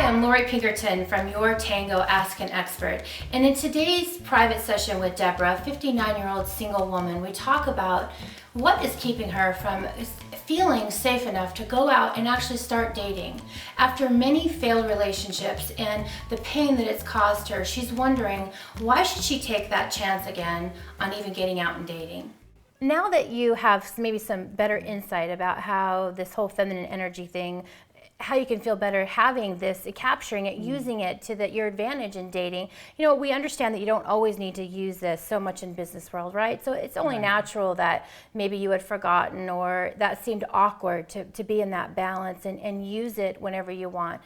I'm Lori Pinkerton from YourTango Ask an Expert, and in today's private session with Deborah, a 59-year-old single woman, we talk about what is keeping her from feeling safe enough to go out and actually start dating. After many failed relationships and the pain that it's caused her, she's wondering why should she take that chance again on even getting out and dating. Now that you have maybe some better insight about how this whole feminine energy thing, how you can feel better having this, capturing it, using it to your advantage in dating. You know, we understand that you don't always need to use this so much in business world, right? So it's only natural that maybe you had forgotten or that seemed awkward to be in that balance and use it whenever you want.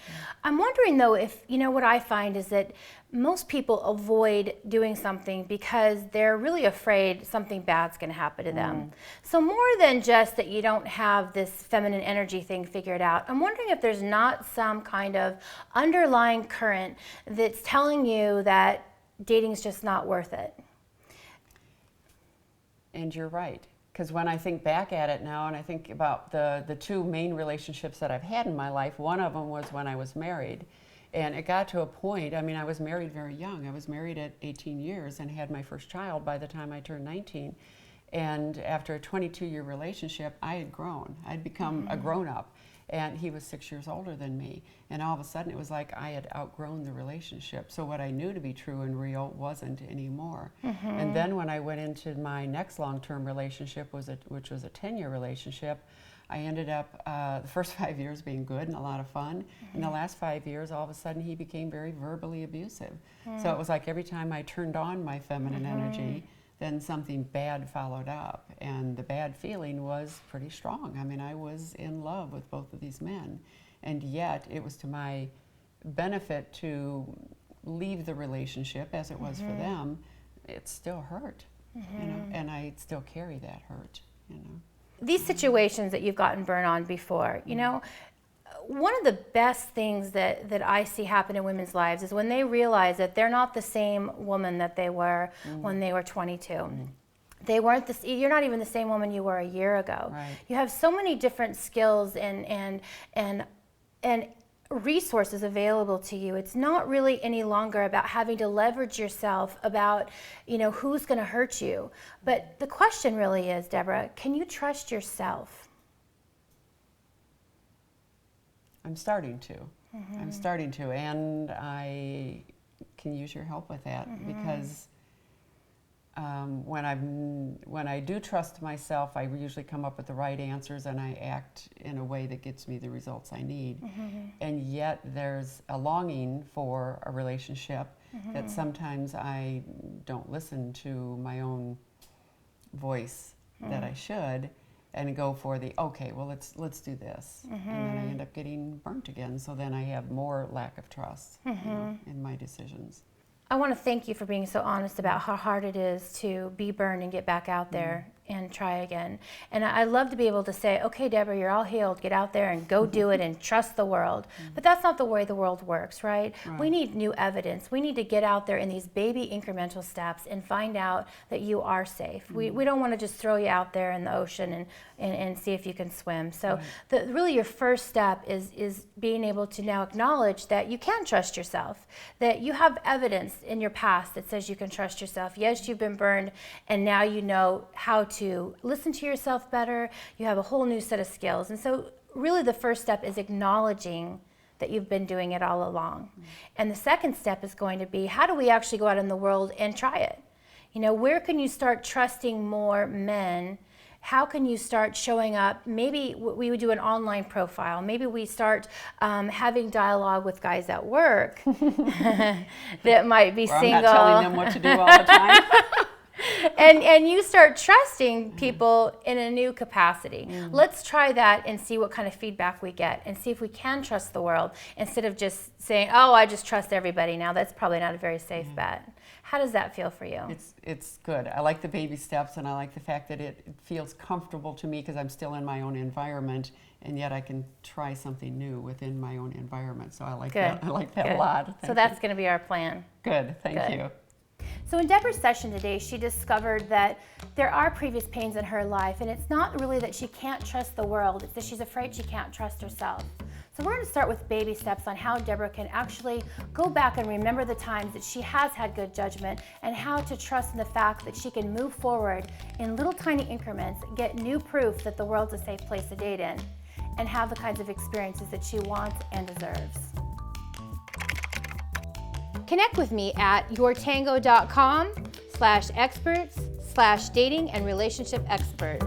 I'm wondering though if, you know, what I find is that most people avoid doing something because they're really afraid something bad's going to happen to them. So more than just that you don't have this feminine energy thing figured out, I'm wondering if there's not some kind of underlying current that's telling you that dating's just not worth it. And you're right. Because when I think back at it now and I think about the two main relationships that I've had in my life, one of them was when I was married. And it got to a point, I mean, I was married very young. I was married at 18 years and had my first child by the time I turned 19. And after a 22-year relationship, I had grown. I'd become a grown-up. And he was 6 years older than me. And all of a sudden, it was like I had outgrown the relationship. So what I knew to be true and real wasn't anymore. And then when I went into my next long-term relationship, which was a 10-year relationship, I ended up the first 5 years being good and a lot of fun. In the last 5 years, all of a sudden, he became very verbally abusive. So it was like every time I turned on my feminine energy, then something bad followed up. And the bad feeling was pretty strong. I mean, I was in love with both of these men. And yet, it was to my benefit to leave the relationship, as it was for them. It still hurt, you know, and I still carry that hurt, you know. These situations that you've gotten burned on before, you know, one of the best things that I see happen in women's lives is when they realize that they're not the same woman that they were when they were 22. They weren't you're not even the same woman you were a year ago. Right. You have so many different skills and resources available to you. It's not really any longer about having to leverage yourself about, you know, who's going to hurt you. But the question really is, Deborah, can you trust yourself? I'm starting to. I'm starting to, and I can use your help with that because when I do trust myself, I usually come up with the right answers and I act in a way that gets me the results I need. And yet there's a longing for a relationship that sometimes I don't listen to my own voice that I should, and go for the, okay, well, let's do this. And then I end up getting burnt again, so then I have more lack of trust you know, in my decisions. I want to thank you for being so honest about how hard it is to be burned and get back out there and try again. And I love to be able to say, okay, Deborah, you're all healed. Get out there and go do it and trust the world. But that's not the way the world works, right? We need new evidence. We need to get out there in these baby incremental steps and find out that you are safe. We don't want to just throw you out there in the ocean and see if you can swim. So really your first step is being able to now acknowledge that you can trust yourself, that you have evidence in your past that says you can trust yourself. Yes, you've been burned, and now you know how to listen to yourself better. You have a whole new set of skills. And so really the first step is acknowledging that you've been doing it all along. And the second step is going to be, how do we actually go out in the world and try it? You know, where can you start trusting more men? How can you start showing up? Maybe we would do an online profile. Maybe we start having dialogue with guys at work that might be single. I'm not telling them what to do all the time. And you start trusting people in a new capacity. Let's try that and see what kind of feedback we get and see if we can trust the world instead of just saying, oh, I just trust everybody now. That's probably not a very safe bet. How does that feel for you? It's good. I like the baby steps, and I like the fact that it feels comfortable to me because I'm still in my own environment, and yet I can try something new within my own environment. So I like that. I like that a lot. So that's going to be our plan. Good. Thank you. So in Deborah's session today, she discovered that there are previous pains in her life, and it's not really that she can't trust the world, it's that she's afraid she can't trust herself. So we're going to start with baby steps on how Deborah can actually go back and remember the times that she has had good judgment, and how to trust in the fact that she can move forward in little tiny increments, get new proof that the world's a safe place to date in, and have the kinds of experiences that she wants and deserves. Connect with me at YourTango.com/experts/dating and relationship expert.